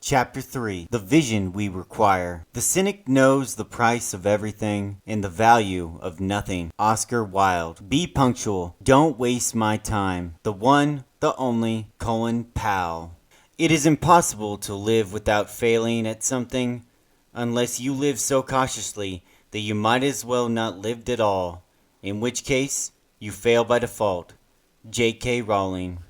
Chapter 3: The Vision We Require. The cynic knows the price of everything and the value of nothing. Oscar Wilde. Be punctual. Don't waste my time. The one, the only, Colin Powell. It is impossible to live without failing at something, unless you live so cautiously that you might as well not lived at all, in which case you fail by default. J.K. Rowling.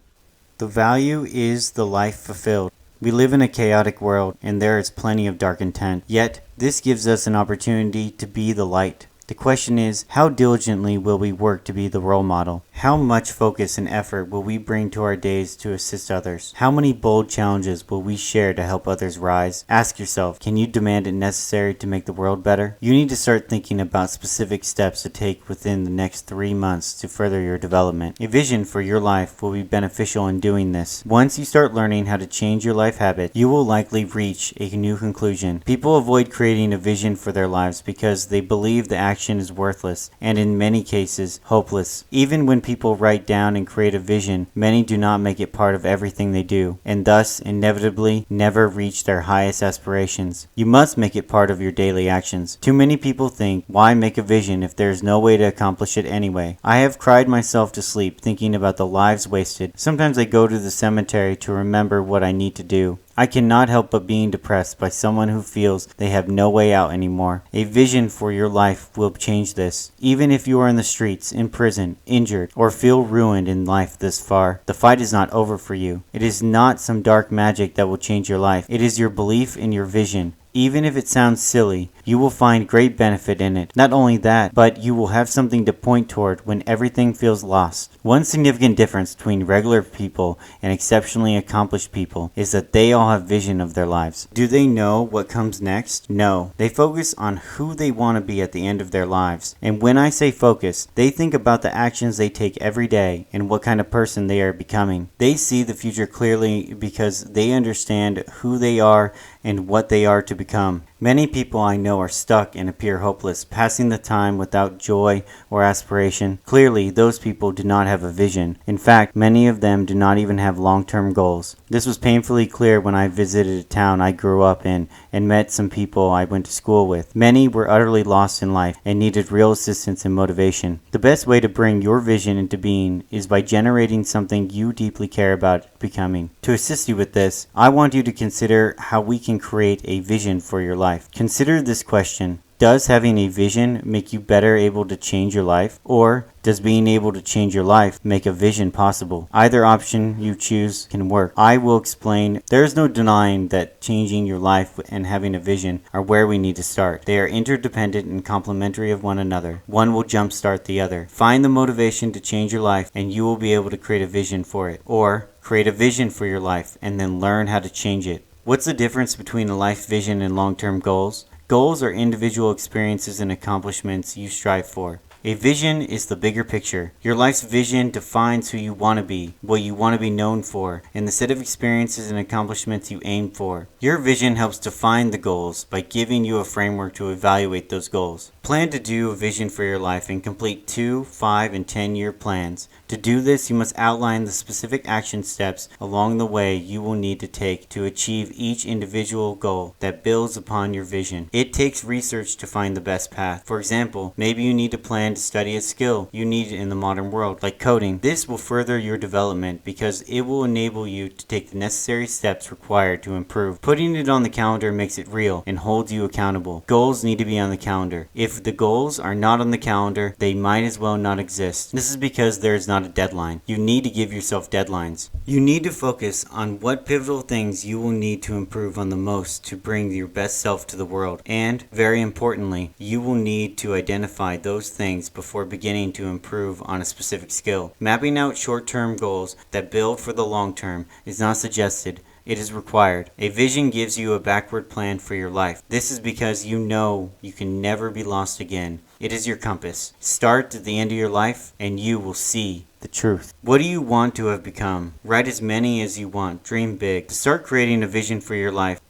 The value is the life fulfilled. We live in a chaotic world, and there is plenty of dark intent. Yet, this gives us an opportunity to be the light. The question is, how diligently will we work to be the role model? How much focus and effort will we bring to our days to assist others? How many bold challenges will we share to help others rise? Ask yourself, can you demand it necessary to make the world better? You need to start thinking about specific steps to take within the next 3 months to further your development. A vision for your life will be beneficial in doing this. Once you start learning how to change your life habits, you will likely reach a new conclusion. People avoid creating a vision for their lives because they believe the action is worthless and in many cases hopeless. Even when people write down and create a vision, many do not make it part of everything they do, and thus inevitably never reach their highest aspirations. You must make it part of your daily actions. Too many people think, why make a vision if there is no way to accomplish it anyway? I have cried myself to sleep thinking about the lives wasted. Sometimes I go to the cemetery to remember what I need to do. I cannot help but being depressed by someone who feels they have no way out anymore. A vision for your life will change this. Even if you are in the streets, in prison, injured, or feel ruined in life this far, the fight is not over for you. It is not some dark magic that will change your life. It is your belief in your vision. Even if it sounds silly, you will find great benefit in it. Not only that, but you will have something to point toward when everything feels lost. One significant difference between regular people and exceptionally accomplished people is that they all have vision of their lives. Do they know what comes next? No. They focus on who they want to be at the end of their lives. And when I say focus, they think about the actions they take every day and what kind of person they are becoming. They see the future clearly because they understand who they are and what they are to become. Many people I know are stuck and appear hopeless, passing the time without joy or aspiration. Clearly, those people do not have a vision. In fact, many of them do not even have long-term goals. This was painfully clear when I visited a town I grew up in and met some people I went to school with. Many were utterly lost in life and needed real assistance and motivation. The best way to bring your vision into being is by generating something you deeply care about becoming. To assist you with this, I want you to consider how we can create a vision for your life. Consider this question. Does having a vision make you better able to change your life? Or does being able to change your life make a vision possible? Either option you choose can work. I will explain. There is no denying that changing your life and having a vision are where we need to start. They are interdependent and complementary of one another. One will jumpstart the other. Find the motivation to change your life and you will be able to create a vision for it. Or create a vision for your life and then learn how to change it. What's the difference between a life vision and long-term goals? Goals are individual experiences and accomplishments you strive for. A vision is the bigger picture. Your life's vision defines who you want to be, what you want to be known for, and the set of experiences and accomplishments you aim for. Your vision helps define the goals by giving you a framework to evaluate those goals. Plan to do a vision for your life and complete 2, 5, and 10-year plans. To do this, you must outline the specific action steps along the way you will need to take to achieve each individual goal that builds upon your vision. It takes research to find the best path. For example, maybe you need to plan to study a skill you need in the modern world, like coding. This will further your development because it will enable you to take the necessary steps required to improve. Putting it on the calendar makes it real and holds you accountable. Goals need to be on the calendar. If the goals are not on the calendar, they might as well not exist. This is because there is not a deadline. You need to give yourself deadlines. You need to focus on what pivotal things you will need to improve on the most to bring your best self to the world. And, very importantly, you will need to identify those things before beginning to improve on a specific skill. Mapping out short-term goals that build for the long term is not suggested. It is required. A vision gives you a backward plan for your life. This is because you know you can never be lost again. It is your compass. Start at the end of your life and you will see the truth. What do you want to have become? Write as many as you want. Dream big. To start creating a vision for your life,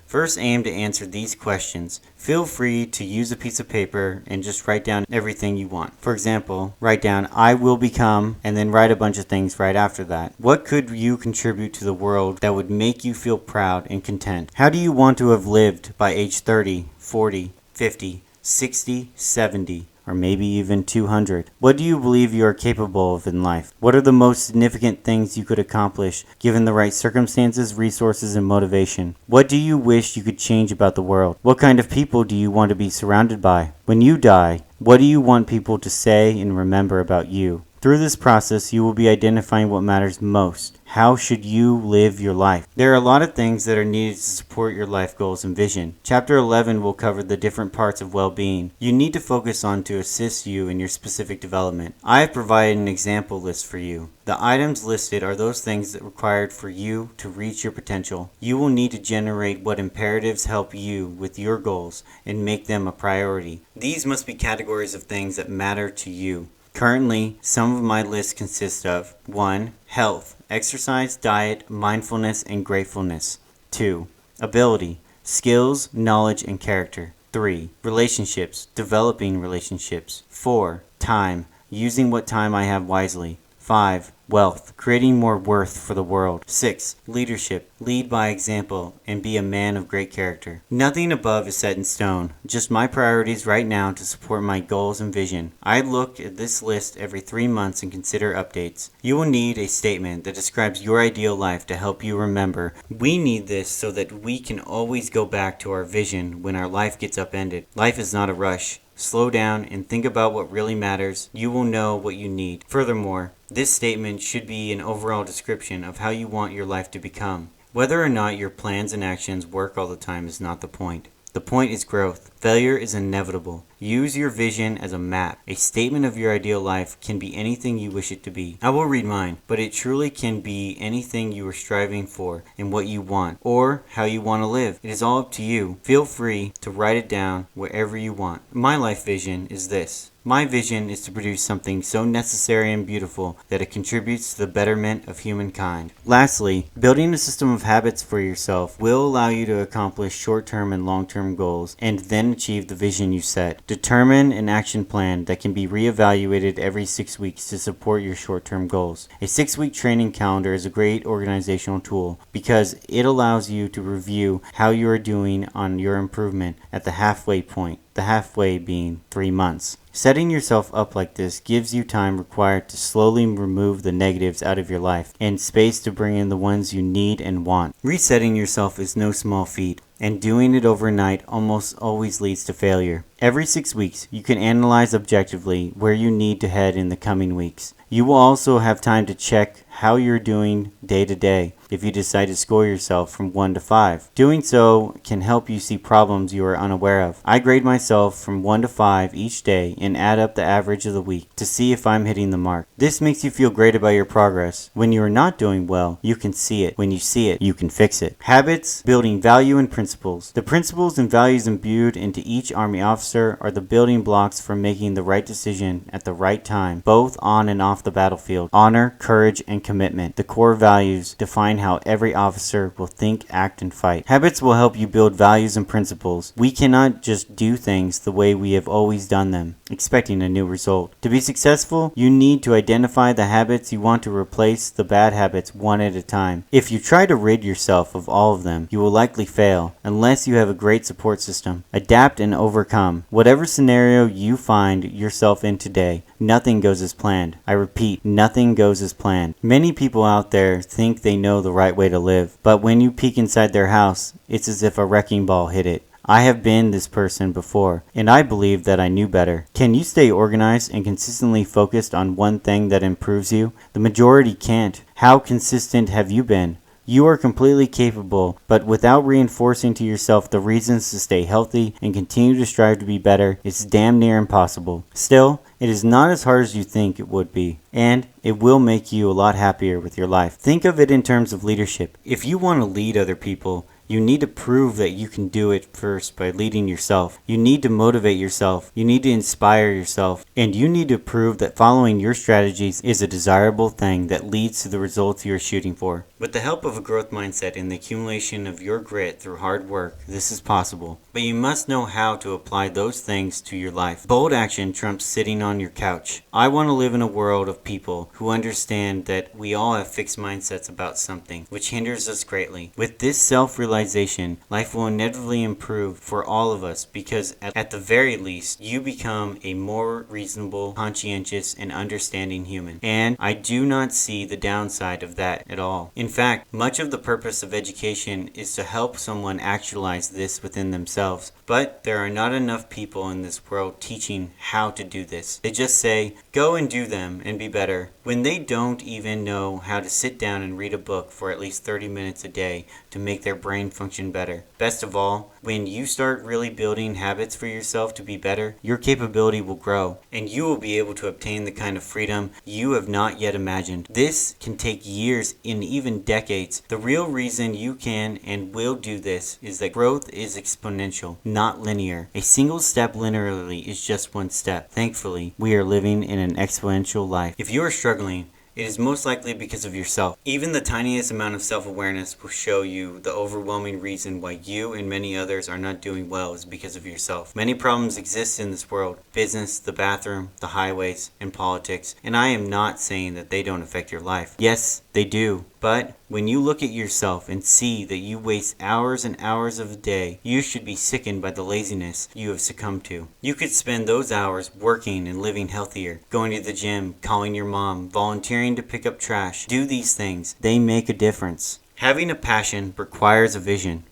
first aim to answer these questions. Feel free to use a piece of paper and just write down everything you want. For example, write down, I will become, and then write a bunch of things right after that. What could you contribute to the world that would make you feel proud and content? How do you want to have lived by age 30, 40, 50, 60, 70? Or maybe even 200. What do you believe you are capable of in life? What are the most significant things you could accomplish given the right circumstances, resources, and motivation? What do you wish you could change about the world? What kind of people do you want to be surrounded by? When you die, what do you want people to say and remember about you? Through this process, you will be identifying what matters most. How should you live your life? There are a lot of things that are needed to support your life goals and vision. Chapter 11 will cover the different parts of well-being you need to focus on to assist you in your specific development. I have provided an example list for you. The items listed are those things that are required for you to reach your potential. You will need to generate what imperatives help you with your goals and make them a priority. These must be categories of things that matter to you. Currently, some of my list consists of 1. Health, exercise, diet, mindfulness, and gratefulness. 2. Ability, skills, knowledge, and character. 3. Relationships, developing relationships. 4. Time, using what time I have wisely. 5. Wealth, creating more worth for the world. 6. Leadership, lead by example and be a man of great character. Nothing above is set in stone, just my priorities right now to support my goals and vision. I look at this list every 3 months and consider updates. You will need a statement that describes your ideal life to help you remember. We need this so that we can always go back to our vision when our life gets upended. Life is not a rush. Slow down and think about what really matters. You will know what you need. Furthermore, this statement should be an overall description of how you want your life to become. Whether or not your plans and actions work all the time is not the point. The point is growth. Failure is inevitable. Use your vision as a map. A statement of your ideal life can be anything you wish it to be. I will read mine, but it truly can be anything you are striving for and what you want, or how you want to live. It is all up to you. Feel free to write it down wherever you want. My life vision is this. My vision is to produce something so necessary and beautiful that it contributes to the betterment of humankind. Lastly, building a system of habits for yourself will allow you to accomplish short-term and long-term goals and then achieve the vision you set. Determine an action plan that can be reevaluated every 6 weeks to support your short-term goals. A 6-week training calendar is a great organizational tool because it allows you to review how you are doing on your improvement at the halfway point, the halfway being 3 months. Setting yourself up like this gives you time required to slowly remove the negatives out of your life and space to bring in the ones you need and want. Resetting yourself is no small feat, and doing it overnight almost always leads to failure. Every 6 weeks, you can analyze objectively where you need to head in the coming weeks. You will also have time to check how you're doing day to day if you decide to score yourself from 1 to 5. Doing so can help you see problems you are unaware of. I grade myself from 1 to 5 each day and add up the average of the week to see if I'm hitting the mark. This makes you feel great about your progress. When you are not doing well, you can see it. When you see it, you can fix it. Habits, building value and principles. The principles and values imbued into each Army officer are the building blocks for making the right decision at the right time, both on and off the battlefield. Honor, courage, and commitment. The core values define how every officer will think, act, and fight. Habits will help you build values and principles. We cannot just do things the way we have always done them, expecting a new result. To be successful, you need to identify the habits you want to replace the bad habits one at a time. If you try to rid yourself of all of them, you will likely fail, unless you have a great support system. Adapt and overcome. Whatever scenario you find yourself in today, nothing goes as planned. I repeat, nothing goes as planned. Many people out there think they know the right way to live, but when you peek inside their house, it's as if a wrecking ball hit it. I have been this person before, and I believe that I knew better. Can you stay organized and consistently focused on one thing that improves you? The majority can't. How consistent have you been? You are completely capable, but without reinforcing to yourself the reasons to stay healthy and continue to strive to be better, it's damn near impossible. Still, it is not as hard as you think it would be, and it will make you a lot happier with your life. Think of it in terms of leadership. If you want to lead other people, You need to prove that you can do it first by leading yourself. You need to motivate yourself. You need to inspire yourself. And you need to prove that following your strategies is a desirable thing that leads to the results you are shooting for. With the help of a growth mindset and the accumulation of your grit through hard work, this is possible. But you must know how to apply those things to your life. Bold action trumps sitting on your couch. I want to live in a world of people who understand that we all have fixed mindsets about something, which hinders us greatly. With this self-realization, life will inevitably improve for all of us because at the very least, you become a more reasonable, conscientious, and understanding human. And I do not see the downside of that at all. In fact, much of the purpose of education is to help someone actualize this within themselves. But there are not enough people in this world teaching how to do this. They just say, go and do them and be better, when they don't even know how to sit down and read a book for at least 30 minutes a day to make their brain function better. Best of all, when you start really building habits for yourself to be better, your capability will grow, and you will be able to obtain the kind of freedom you have not yet imagined. This can take years and even decades. The real reason you can and will do this is that growth is exponential, not linear. A single step linearly is just one step. Thankfully, we are living in an exponential life. If you are struggling, it is most likely because of yourself. Even the tiniest amount of self-awareness will show you the overwhelming reason why you and many others are not doing well is because of yourself. Many problems exist in this world: business, the bathroom, the highways, and politics. And I am not saying that they don't affect your life. Yes, they do. But when you look at yourself and see that you waste hours and hours of the day, you should be sickened by the laziness you have succumbed to. You could spend those hours working and living healthier, going to the gym, calling your mom, volunteering to pick up trash. Do these things. They make a difference. Having a passion requires a vision.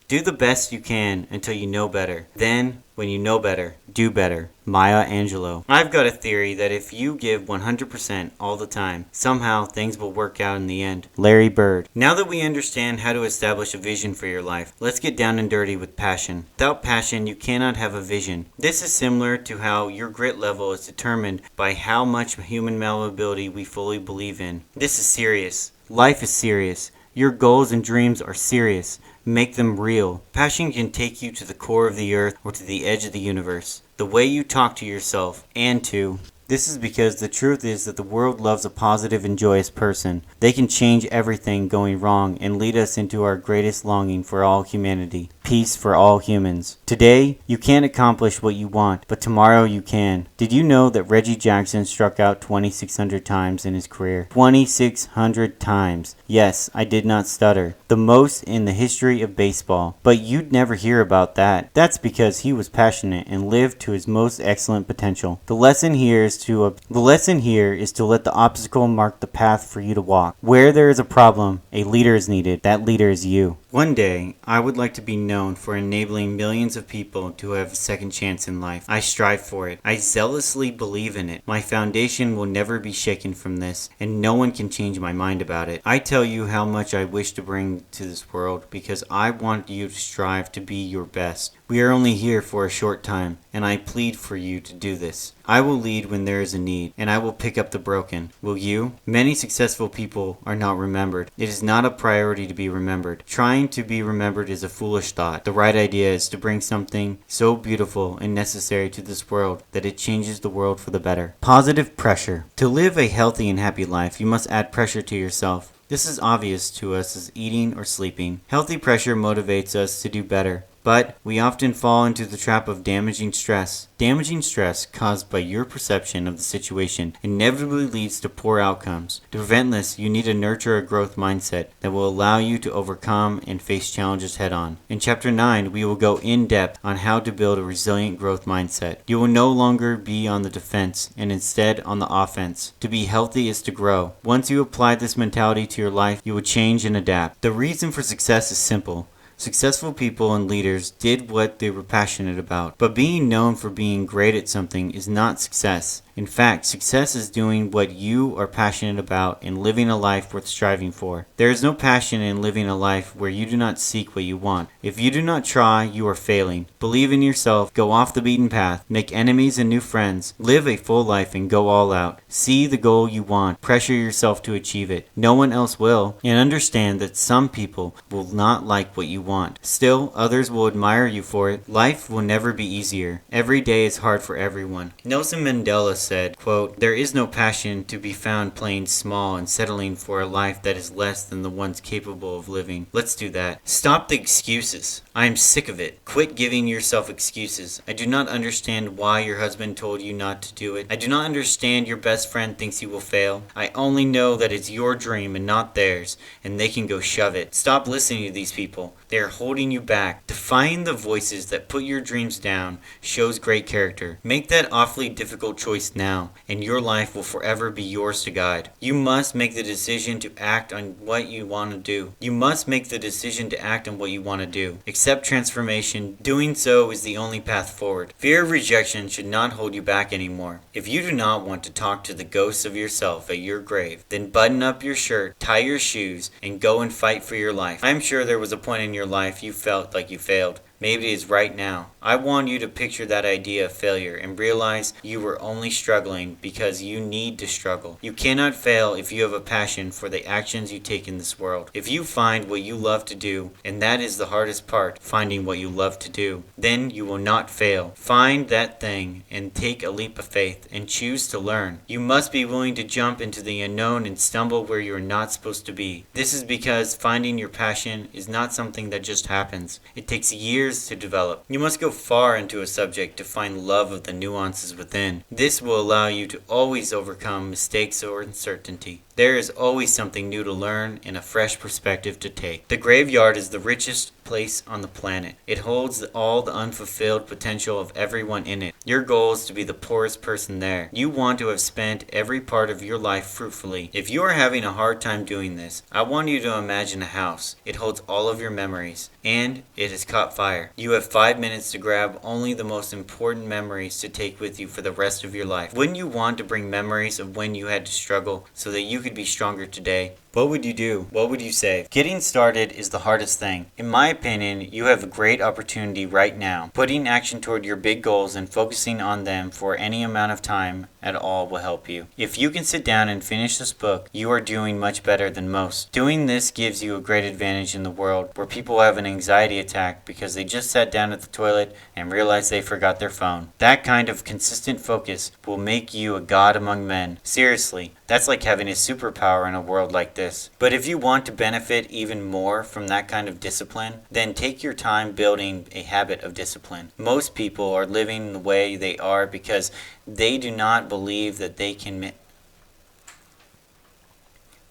Do the best you can until you know better. Then, when you know better, do better. Maya Angelou. I've got a theory that if you give 100% all the time, somehow things will work out in the end. Larry Bird. Now that we understand how to establish a vision for your life, let's get down and dirty with passion. Without passion, you cannot have a vision. This is similar to how your grit level is determined by how much human malleability we fully believe in. This is serious. Life is serious. Your goals and dreams are serious. Make them real. Passion can take you to the core of the earth or to the edge of the universe. The way you talk to yourself and to. This is because the truth is that the world loves a positive and joyous person. They can change everything going wrong and lead us into our greatest longing for all humanity. Peace for all humans. Today, you can't accomplish what you want, but tomorrow you can. Did you know that Reggie Jackson struck out 2,600 times in his career? 2,600 times. Yes, I did not stutter. The most in the history of baseball. But you'd never hear about that. That's because he was passionate and lived to his most excellent potential. The lesson here is to let the obstacle mark the path for you to walk. Where there is a problem, a leader is needed. That leader is you. One day, I would like to be known for enabling millions of people to have a second chance in life. I strive for it. I zealously believe in it. My foundation will never be shaken from this, and no one can change my mind about it. I tell you how much I wish to bring to this world because I want you to strive to be your best. We are only here for a short time, and I plead for you to do this. I will lead when there is a need, and I will pick up the broken. Will you? Many successful people are not remembered. It is not a priority to be remembered. Trying to be remembered is a foolish thought. The right idea is to bring something so beautiful and necessary to this world that it changes the world for the better. Positive pressure. To live a healthy and happy life, you must add pressure to yourself. This is obvious to us as eating or sleeping. Healthy pressure motivates us to do better. But we often fall into the trap of damaging stress. Damaging stress caused by your perception of the situation inevitably leads to poor outcomes. To prevent this, you need to nurture a growth mindset that will allow you to overcome and face challenges head on. In Chapter 9, we will go in depth on how to build a resilient growth mindset. You will no longer be on the defense and instead on the offense. To be healthy is to grow. Once you apply this mentality to your life, you will change and adapt. The reason for success is simple. Successful people and leaders did what they were passionate about. But being known for being great at something is not success. In fact, success is doing what you are passionate about and living a life worth striving for. There is no passion in living a life where you do not seek what you want. If you do not try, you are failing. Believe in yourself, go off the beaten path, make enemies and new friends, live a full life and go all out. See the goal you want, pressure yourself to achieve it. No one else will, and understand that some people will not like what you want. Still, others will admire you for it. Life will never be easier. Every day is hard for everyone. Nelson Mandela said, quote, "There is no passion to be found playing small and settling for a life that is less than the ones capable of living." Let's do that. Stop the excuses. I am sick of it. Quit giving yourself excuses. I do not understand why your husband told you not to do it. I do not understand your best friend thinks you will fail. I only know that it's your dream and not theirs, and they can go shove it. Stop listening to these people. They are holding you back. Defying the voices that put your dreams down shows great character. Make that awfully difficult choice now, and your life will forever be yours to guide. You must make the decision to act on what you want to do. You must make the decision to act on what you want to do. Accept transformation. Doing so is the only path forward. Fear of rejection should not hold you back anymore. If you do not want to talk to the ghosts of yourself at your grave, then button up your shirt, tie your shoes, and go and fight for your life. I am sure there was a point in your life you felt like you failed. Maybe it is right now. I want you to picture that idea of failure and realize you were only struggling because you need to struggle. You cannot fail if you have a passion for the actions you take in this world. If you find what you love to do, and that is the hardest part, finding what you love to do, then you will not fail. Find that thing and take a leap of faith and choose to learn. You must be willing to jump into the unknown and stumble where you are not supposed to be. This is because finding your passion is not something that just happens. It takes years to develop. You must go far into a subject to find love of the nuances within. This will allow you to always overcome mistakes or uncertainty. There is always something new to learn and a fresh perspective to take. The graveyard is the richest place on the planet. It holds all the unfulfilled potential of everyone in it. Your goal is to be the poorest person there. You want to have spent every part of your life fruitfully. If you are having a hard time doing this, I want you to imagine a house. It holds all of your memories, and it has caught fire. You have 5 minutes to grab only the most important memories to take with you for the rest of your life. Wouldn't you want to bring memories of when you had to struggle so that you could be stronger today? What would you do? What would you say? Getting started is the hardest thing. In my opinion, you have a great opportunity right now. Putting action toward your big goals and focusing on them for any amount of time at all will help you. If you can sit down and finish this book, you are doing much better than most. Doing this gives you a great advantage in the world where people have an anxiety attack because they just sat down at the toilet and realized they forgot their phone. That kind of consistent focus will make you a god among men. Seriously, that's like having a superpower in a world like this. But if you want to benefit even more from that kind of discipline, then take your time building a habit of discipline. Most people are living the way they are because they do not believe that they can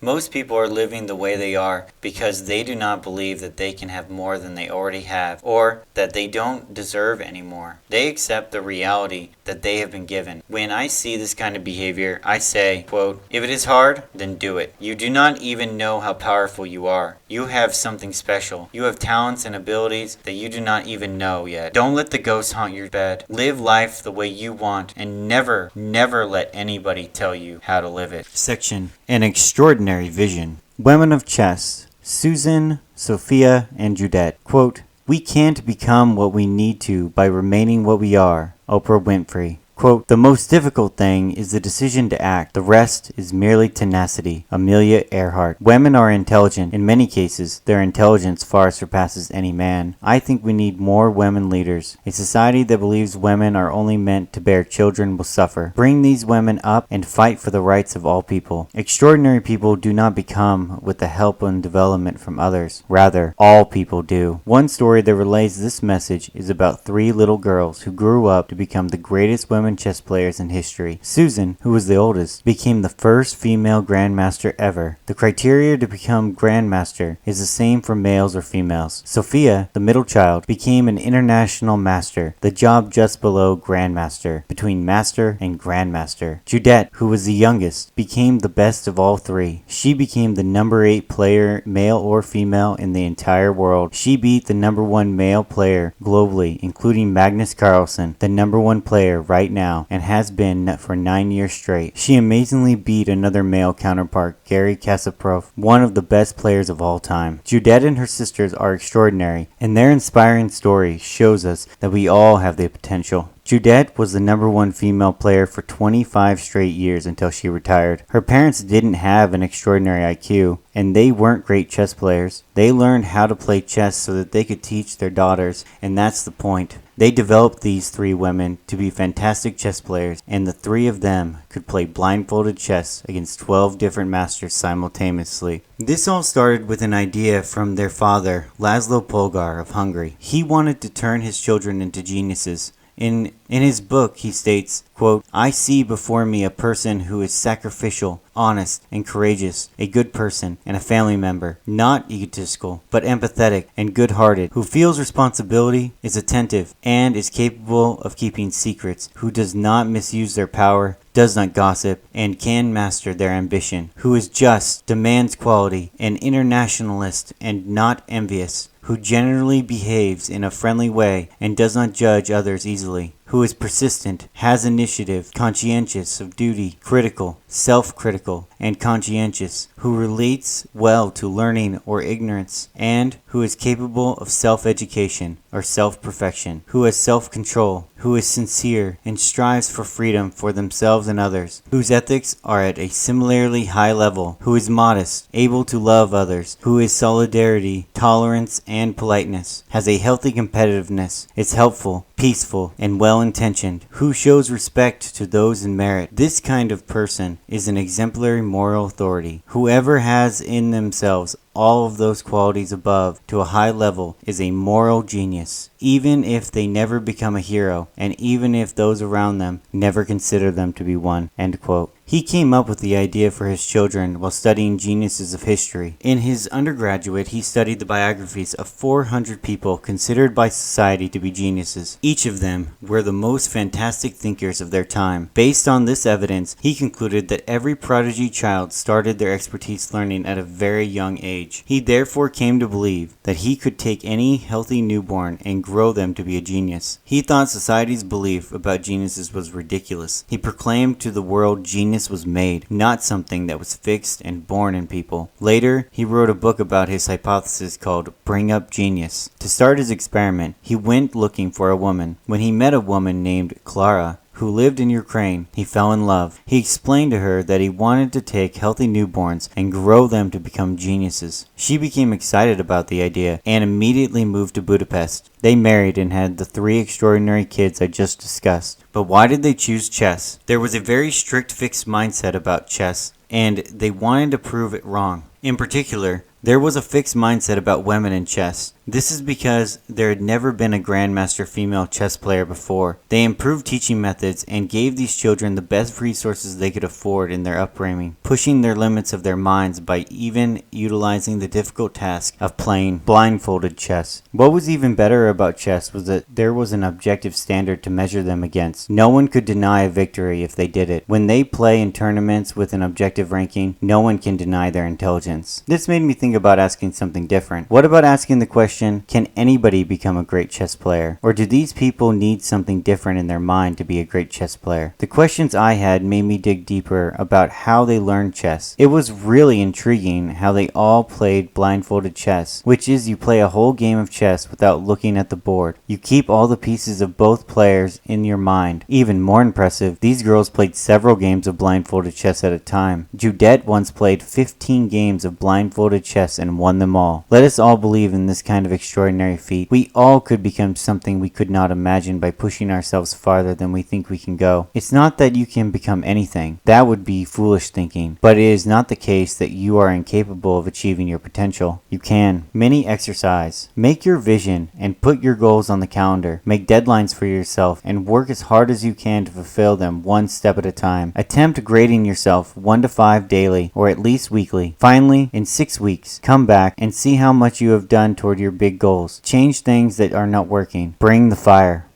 Most people are living the way they are because they do not believe that they can have more than they already have, or that they don't deserve any more. They accept the reality that they have been given. When I see this kind of behavior, I say, quote, "If it is hard, then do it. You do not even know how powerful you are. You have something special. You have talents and abilities that you do not even know yet. Don't let the ghosts haunt your bed. Live life the way you want, and never, never let anybody tell you how to live it." Section: An Extraordinary Vision. Women of Chess: Susan, Sophia, and Judette. Quote, "We can't become what we need to by remaining what we are." Oprah Winfrey. Quote, "The most difficult thing is the decision to act. The rest is merely tenacity." Amelia Earhart. Women are intelligent. In many cases, their intelligence far surpasses any man. I think we need more women leaders. A society that believes women are only meant to bear children will suffer. Bring these women up and fight for the rights of all people. Extraordinary people do not become with the help and development from others. Rather, all people do. One story that relays this message is about 3 little girls who grew up to become the greatest women chess players in history. Susan, who was the oldest, became the first female grandmaster ever. The criteria to become grandmaster is the same for males or females. Sophia, the middle child, became an international master, the job just below grandmaster, between master and grandmaster. Judette, who was the youngest, became the best of all 3. She became the number 8 player, male or female, in the entire world. She beat the number 1 male player globally, including Magnus Carlsen, the number 1 player right now and has been for 9 years straight. She amazingly beat another male counterpart, Gary Kasparov, one of the best players of all time. Judette and her sisters are extraordinary, and their inspiring story shows us that we all have the potential. Judette was the number one female player for 25 straight years until she retired. Her parents didn't have an extraordinary IQ, and they weren't great chess players. They learned how to play chess so that they could teach their daughters, and that's the point. They developed these three women to be fantastic chess players, and the three of them could play blindfolded chess against 12 different masters simultaneously. This all started with an idea from their father, Laszlo Polgar of Hungary. He wanted to turn his children into geniuses. In his book, he states, quote, "I see before me a person who is sacrificial, honest, and courageous, a good person, and a family member, not egotistical, but empathetic and good-hearted, who feels responsibility, is attentive, and is capable of keeping secrets, who does not misuse their power, does not gossip, and can master their ambition, who is just, demands quality, an internationalist, and not envious, who generally behaves in a friendly way and does not judge others easily, who is persistent, has initiative, conscientious of duty, critical, self-critical, and conscientious, who relates well to learning or ignorance, and who is capable of self-education or self-perfection, who has self-control, who is sincere and strives for freedom for themselves and others, whose ethics are at a similarly high level, who is modest, able to love others, who is solidarity, tolerance, and politeness, has a healthy competitiveness, is helpful, peaceful, and well-intentioned, who shows respect to those in merit. This kind of person is an exemplary moral authority. Whoever has in themselves all of those qualities above to a high level is a moral genius, even if they never become a hero, and even if those around them never consider them to be one." End quote. He came up with the idea for his children while studying geniuses of history. In his undergraduate, he studied the biographies of 400 people considered by society to be geniuses. Each of them were the most fantastic thinkers of their time. Based on this evidence, he concluded that every prodigy child started their expertise learning at a very young age. He therefore came to believe that he could take any healthy newborn and grow them to be a genius. He thought society's belief about geniuses was ridiculous. He proclaimed to the world genius was made, not something that was fixed and born in people. Later, he wrote a book about his hypothesis called Bring Up Genius. To start his experiment, he went looking for a woman. When he met a woman named Clara, who lived in Ukraine, he fell in love. He explained to her that he wanted to take healthy newborns and grow them to become geniuses. She became excited about the idea and immediately moved to Budapest. They married and had the 3 extraordinary kids I just discussed. But why did they choose chess? There was a very strict fixed mindset about chess, and they wanted to prove it wrong. In particular, there was a fixed mindset about women in chess. This is because there had never been a grandmaster female chess player before. They improved teaching methods and gave these children the best resources they could afford in their upbringing, pushing their limits of their minds by even utilizing the difficult task of playing blindfolded chess. What was even better about chess was that there was an objective standard to measure them against. No one could deny a victory if they did it. When they play in tournaments with an objective ranking, no one can deny their intelligence. This made me think about asking something different. What about asking the question, can anybody become a great chess player? Or do these people need something different in their mind to be a great chess player? The questions I had made me dig deeper about how they learned chess. It was really intriguing how they all played blindfolded chess, which is you play a whole game of chess without looking at the board. You keep all the pieces of both players in your mind. Even more impressive, these girls played several games of blindfolded chess at a time. Judette once played 15 games of blindfolded chess and won them all. Let us all believe in this kind of extraordinary feat. We all could become something we could not imagine by pushing ourselves farther than we think we can go. It's not that you can become anything. That would be foolish thinking. But it is not the case that you are incapable of achieving your potential. You can. Mini exercise. Make your vision and put your goals on the calendar. Make deadlines for yourself and work as hard as you can to fulfill them one step at a time. Attempt grading yourself 1 to 5 daily or at least weekly. Finally, in 6 weeks, come back and see how much you have done toward your big goals. Change things that are not working. Bring the fire.